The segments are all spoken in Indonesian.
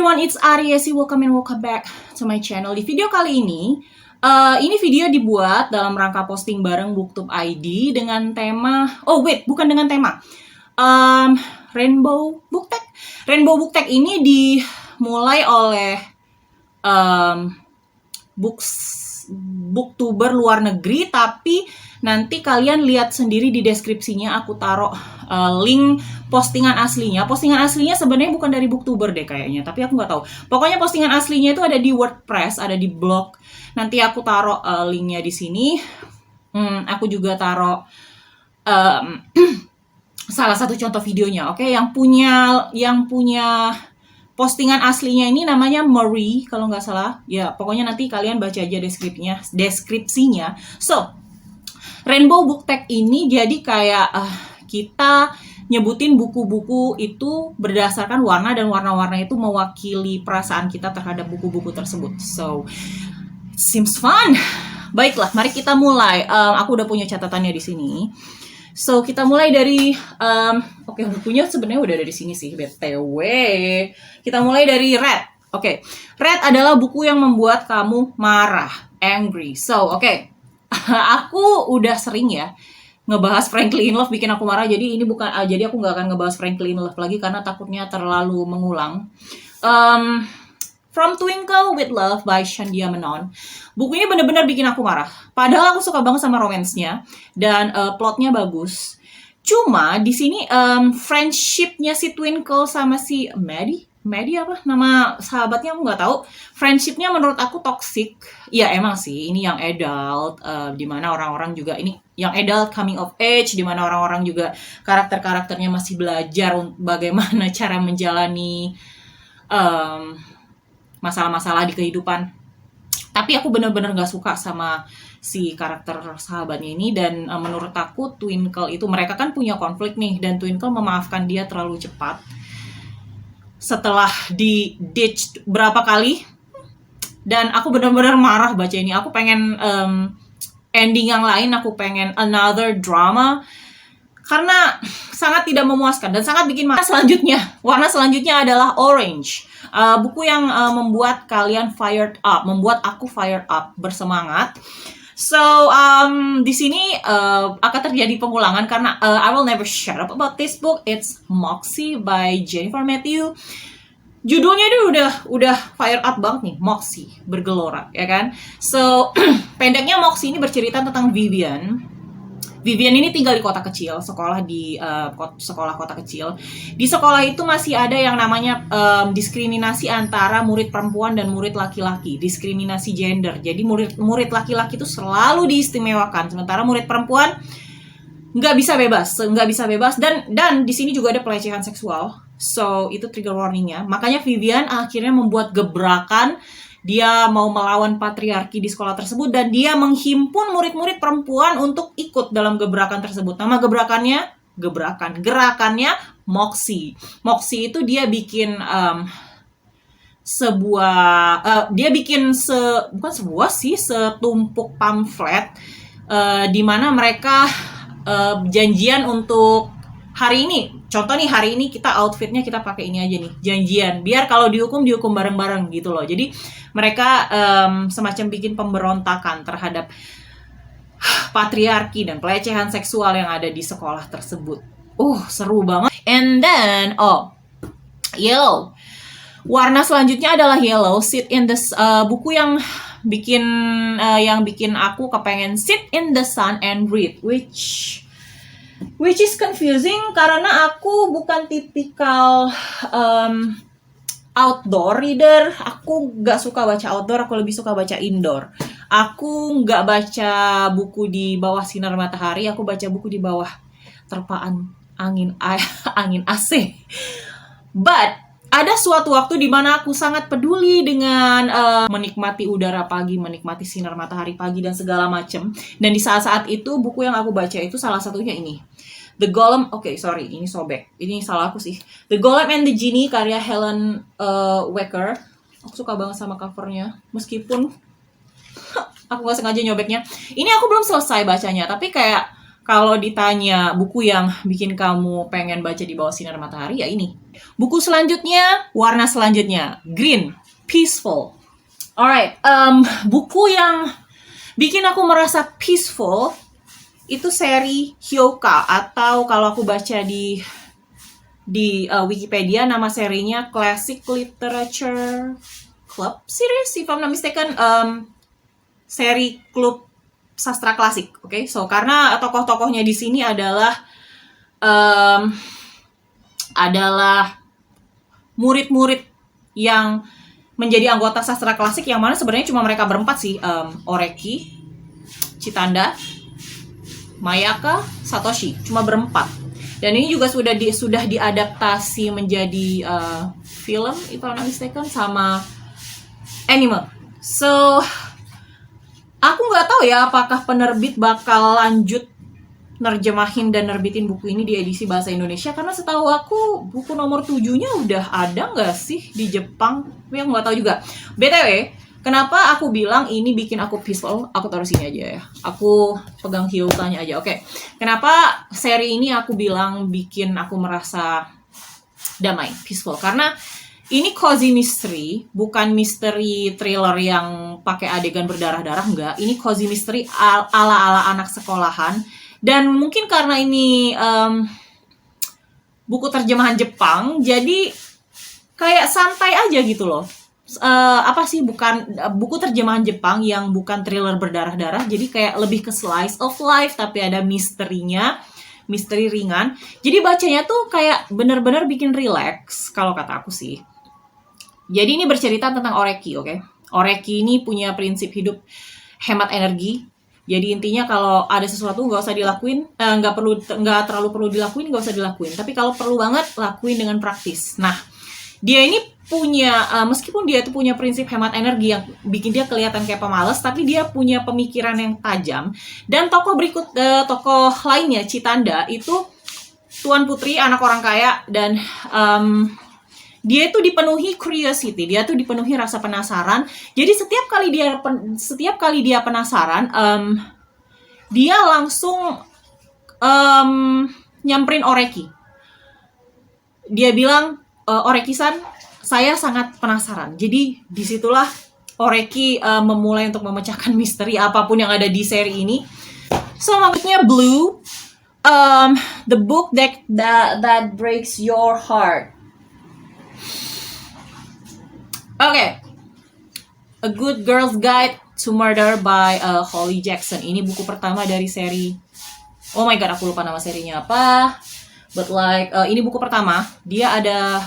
everyone, it's Ariesi. Welcome back to my channel. Di video kali ini video dibuat dalam rangka posting bareng Booktube ID dengan tema, bukan dengan tema, Rainbow Book Tag. Rainbow Book Tag ini dimulai oleh booktuber luar negeri, tapi nanti kalian lihat sendiri di deskripsinya, aku taruh link postingan aslinya. Postingan aslinya sebenarnya bukan dari booktuber deh kayaknya, tapi aku nggak tahu. Pokoknya postingan aslinya itu ada di WordPress, ada di blog. Nanti aku taruh linknya di sini. Aku juga taruh salah satu contoh videonya. Oke, yang punya postingan aslinya ini namanya Marie kalau nggak salah. Ya, pokoknya nanti kalian baca aja deskripsinya. So, Rainbow Book Tag ini jadi kayak kita nyebutin buku-buku itu berdasarkan warna, dan warna-warna itu mewakili perasaan kita terhadap buku-buku tersebut. So, seems fun. Baiklah, mari kita mulai. Aku udah punya catatannya di sini. So, kita mulai dari bukunya sebenarnya udah ada di sini sih, BTW. Kita mulai dari Red. Oke. Red adalah buku yang membuat kamu marah, angry. So, aku udah sering ya ngebahas Frankly in Love bikin aku marah. Jadi aku nggak akan ngebahas Frankly in Love lagi karena takutnya terlalu mengulang. From Twinkle with Love by Shandia Menon. Buku ini bener-bener bikin aku marah. Padahal aku suka banget sama romance-nya dan plotnya bagus. Cuma di sini friendship-nya si Twinkle sama si Maddie apa nama sahabatnya aku nggak tahu. Friendship-nya menurut aku toxic. Ya emang sih ini yang adult, dimana orang-orang juga ini yang adult coming of age, dimana orang-orang juga karakternya masih belajar bagaimana cara menjalani masalah-masalah di kehidupan. Tapi aku bener-bener gak suka sama si karakter sahabatnya ini. Dan menurut aku Twinkle itu, mereka kan punya konflik nih, dan Twinkle memaafkan dia terlalu cepat setelah di ditch berapa kali. Dan aku bener-bener marah baca ini. Aku pengen ending yang lain, aku pengen another drama, karena sangat tidak memuaskan dan sangat bikin marah. Warna selanjutnya adalah orange. Buku yang membuat kalian fired up, membuat aku fired up, bersemangat. So, di sini akan terjadi pengulangan karena I will never shut up about this book. It's Moxie by Jennifer Matthew. Judulnya itu udah fired up banget nih, Moxie, bergelora, ya kan? So, pendeknya Moxie ini bercerita tentang Vivian. Vivian ini tinggal di kota kecil, sekolah di sekolah kota kecil. Di sekolah itu masih ada yang namanya diskriminasi antara murid perempuan dan murid laki-laki, diskriminasi gender. Jadi murid laki-laki itu selalu diistimewakan, sementara murid perempuan nggak bisa bebas. Dan di sini juga ada pelecehan seksual. So itu trigger warningnya. Makanya Vivian akhirnya membuat gebrakan. Dia mau melawan patriarki di sekolah tersebut dan dia menghimpun murid-murid perempuan untuk ikut dalam gebrakan tersebut. Nama gerakannya Moxie. Moxie itu dia bikin setumpuk pamflet di mana mereka janjian untuk hari ini. Contoh nih, hari ini kita outfitnya kita pakai ini aja nih, janjian. Biar kalau dihukum bareng-bareng gitu loh. Jadi mereka semacam bikin pemberontakan terhadap patriarki dan pelecehan seksual yang ada di sekolah tersebut. Seru banget. And then, yellow. Warna selanjutnya adalah yellow. Sit in the buku yang bikin aku kepengen sit in the sun and read, which is confusing karena aku bukan tipikal outdoor reader. Aku nggak suka baca outdoor, aku lebih suka baca indoor. Aku nggak baca buku di bawah sinar matahari, aku baca buku di bawah terpaan angin AC. But ada suatu waktu di mana aku sangat peduli dengan menikmati udara pagi, menikmati sinar matahari pagi dan segala macam. Dan di saat-saat itu buku yang aku baca itu salah satunya ini, The Golem. Ini sobek. Ini salah aku sih. The Golem and the Genie karya Helen Wecker. Aku suka banget sama covernya, meskipun aku gak sengaja nyobeknya. Ini aku belum selesai bacanya, tapi kayak kalau ditanya buku yang bikin kamu pengen baca di bawah sinar matahari, ya ini. Buku selanjutnya, warna selanjutnya, green, peaceful. Alright, buku yang bikin aku merasa peaceful itu seri Hyoka, atau kalau aku baca di Wikipedia nama serinya Classic Literature Club series, if I'm not mistaken, seri klub sastra klasik. Oke, so karena tokoh-tokohnya di sini adalah murid-murid yang menjadi anggota sastra klasik, yang mana sebenarnya cuma mereka berempat sih, Oreki, Chitanda, Mayaka, Satoshi, cuma berempat. Dan ini juga sudah diadaptasi menjadi film, if I'm not mistaken, sama anime. So, aku nggak tahu ya apakah penerbit bakal lanjut nerjemahin dan nerbitin buku ini di edisi bahasa Indonesia, karena setahu aku buku nomor 7-nya udah ada nggak sih di Jepang? Tapi aku nggak tahu juga. BTW, kenapa aku bilang ini bikin aku peaceful? Aku taruh sini aja ya. Aku pegang Hyokanya aja. Oke. Kenapa seri ini aku bilang bikin aku merasa damai, peaceful? Karena ini cozy mystery, bukan misteri thriller yang pakai adegan berdarah-darah, enggak. Ini cozy mystery ala-ala anak sekolahan. Dan mungkin karena ini buku terjemahan Jepang, jadi kayak santai aja gitu loh. Bukan buku terjemahan Jepang yang bukan thriller berdarah-darah, jadi kayak lebih ke slice of life, tapi ada misterinya, misteri ringan. Jadi bacanya tuh kayak bener-bener bikin relax, kalau kata aku sih. Jadi ini bercerita tentang Oreki, oke? Oreki ini punya prinsip hidup hemat energi. Jadi intinya kalau ada sesuatu nggak usah dilakuin, nggak terlalu perlu dilakuin, nggak usah dilakuin. Tapi kalau perlu banget, lakuin dengan praktis. Nah, dia ini punya, meskipun dia itu punya prinsip hemat energi yang bikin dia kelihatan kayak pemalas, tapi dia punya pemikiran yang tajam. Dan tokoh lainnya, Chitanda, itu tuan putri, anak orang kaya, dan dia itu dipenuhi curiosity, dia tuh dipenuhi rasa penasaran. Jadi setiap kali dia penasaran, dia langsung nyamperin Oreki. Dia bilang, Oreki-san, saya sangat penasaran. Jadi disitulah Oreki memulai untuk memecahkan misteri apapun yang ada di seri ini. So maksudnya Blue, the book that breaks your heart. Okay, A Good Girl's Guide to Murder by Holly Jackson. Ini buku pertama dari seri. Oh my god, aku lupa nama serinya apa. But like, ini buku pertama. Dia ada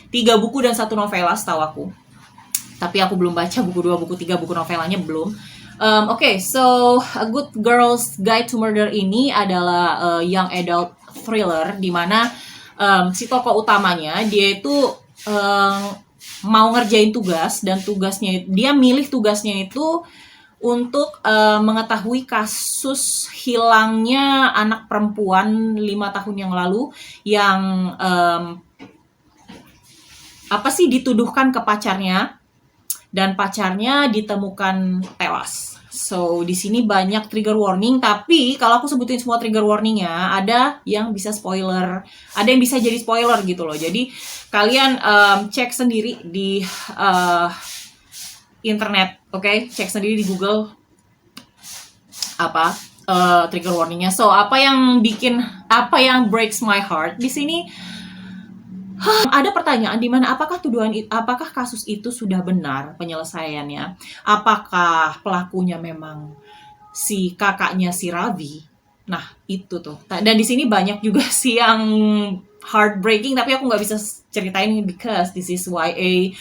3 buku dan 1 novela setahu aku. Tapi aku belum baca buku 2, buku 3, buku novelanya belum. Okay, so A Good Girl's Guide to Murder ini adalah young adult thriller, di mana si tokoh utamanya dia itu mau ngerjain tugas, dan dia milih tugasnya itu untuk mengetahui kasus hilangnya anak perempuan 5 tahun yang lalu yang dituduhkan ke pacarnya, dan pacarnya ditemukan tewas. So di sini banyak trigger warning, tapi kalau aku sebutin semua trigger warningnya, ada yang bisa spoiler, ada yang bisa jadi spoiler gitu loh. Jadi kalian cek sendiri di internet, oke? Cek sendiri di Google apa trigger warningnya. So apa yang breaks my heart di sini? Ada pertanyaan di mana apakah kasus itu sudah benar penyelesaiannya? Apakah pelakunya memang si kakaknya si Ravi? Nah, itu tuh. Dan di sini banyak juga sih yang heartbreaking, tapi aku nggak bisa ceritain because this is YA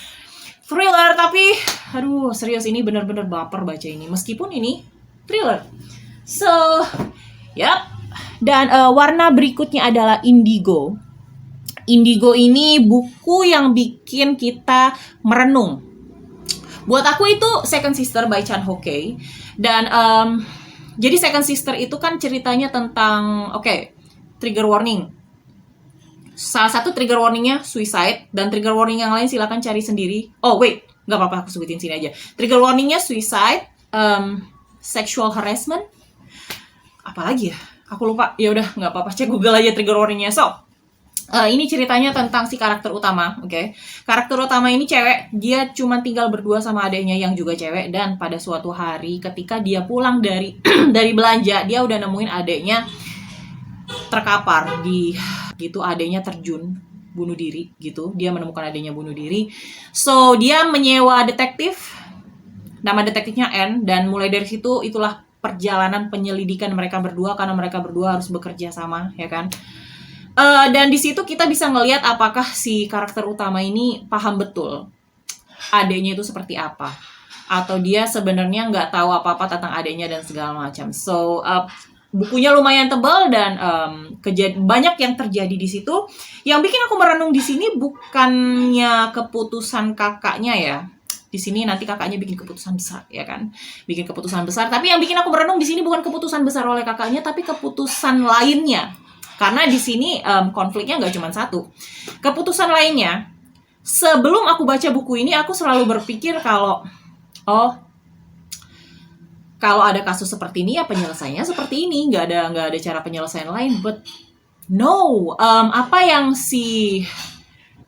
thriller. Tapi, aduh, serius ini benar-benar baper baca ini. Meskipun ini thriller. So, yap. Dan warna berikutnya adalah indigo. Indigo ini buku yang bikin kita merenung. Buat aku itu Second Sister by Chan Ho-kei. Dan jadi Second Sister itu kan ceritanya tentang, trigger warning. Salah satu trigger warningnya suicide, dan trigger warning yang lain silakan cari sendiri. Oh wait, nggak apa-apa, aku sebutin sini aja. Trigger warningnya suicide, sexual harassment, apalagi ya? Aku lupa. Ya udah, nggak apa-apa, cek Google aja trigger warningnya. So, ini ceritanya tentang si karakter utama, oke? Karakter utama ini cewek, dia cuma tinggal berdua sama adiknya yang juga cewek, dan pada suatu hari ketika dia pulang dari dari belanja, dia udah nemuin adiknya terkapar di gitu, adiknya terjun bunuh diri gitu. Dia menemukan adiknya bunuh diri. So, dia menyewa detektif. Nama detektifnya N, dan mulai dari situ itulah perjalanan penyelidikan mereka berdua, karena mereka berdua harus bekerja sama, ya kan? Dan di situ kita bisa ngelihat apakah si karakter utama ini paham betul adiknya itu seperti apa, atau dia sebenarnya nggak tahu apa-apa tentang adiknya dan segala macam. So, bukunya lumayan tebal dan banyak yang terjadi di situ. Yang bikin aku merenung di sini bukannya keputusan kakaknya ya. Di sini nanti kakaknya bikin keputusan besar, ya kan? Bikin keputusan besar. Tapi yang bikin aku merenung di sini bukan keputusan besar oleh kakaknya, tapi keputusan lainnya. Karena di sini konfliknya nggak cuma satu. Keputusan lainnya, sebelum aku baca buku ini, aku selalu berpikir kalau, kalau ada kasus seperti ini ya penyelesaiannya seperti ini, nggak ada cara penyelesaian lain. But no, apa yang si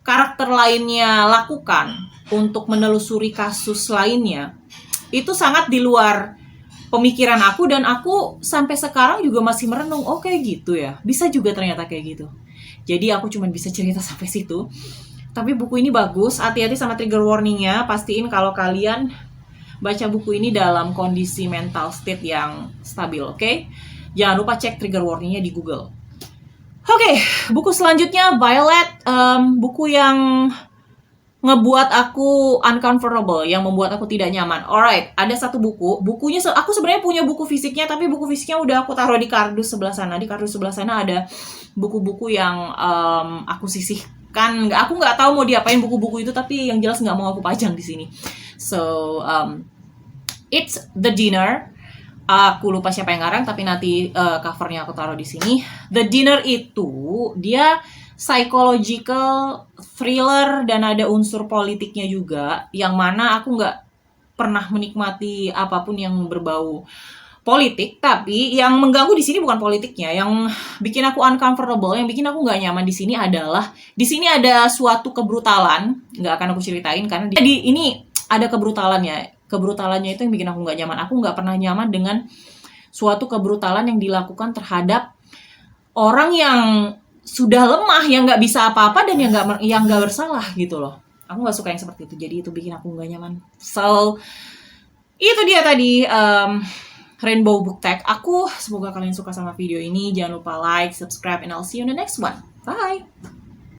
karakter lainnya lakukan untuk menelusuri kasus lainnya itu sangat di luar pemikiran aku, dan aku sampai sekarang juga masih merenung, oh kayak gitu ya, bisa juga ternyata kayak gitu. Jadi aku cuma bisa cerita sampai situ. Tapi buku ini bagus, hati-hati sama trigger warningnya. Pastiin kalau kalian baca buku ini dalam kondisi mental state yang stabil, oke? Jangan lupa cek trigger warningnya di Google. Oke, buku selanjutnya Violet, buku yang ngebuat aku uncomfortable, yang membuat aku tidak nyaman. Alright, ada satu bukunya aku sebenarnya punya buku fisiknya, tapi buku fisiknya udah aku taruh di kardus sebelah sana. Di kardus sebelah sana ada buku-buku yang aku sisihkan. Aku nggak tahu mau diapain buku-buku itu, tapi yang jelas nggak mau aku pajang di sini. So, it's The Dinner. Aku lupa siapa yang ngarang, tapi nanti covernya aku taruh di sini. The Dinner itu dia psychological thriller dan ada unsur politiknya juga, yang mana aku nggak pernah menikmati apapun yang berbau politik. Tapi yang mengganggu di sini bukan politiknya, yang bikin aku uncomfortable, yang bikin aku nggak nyaman di sini adalah di sini ada suatu kebrutalan. Nggak akan aku ceritain karena ini ada kebrutalannya itu yang bikin aku nggak nyaman. Aku nggak pernah nyaman dengan suatu kebrutalan yang dilakukan terhadap orang yang sudah lemah, yang nggak bisa apa-apa, dan yang nggak bersalah gitu loh. Aku nggak suka yang seperti itu, jadi itu bikin aku nggak nyaman. So, itu dia tadi Rainbow Book Tag aku. Semoga kalian suka sama video ini. Jangan lupa like, subscribe, and I'll see you in the next one. Bye!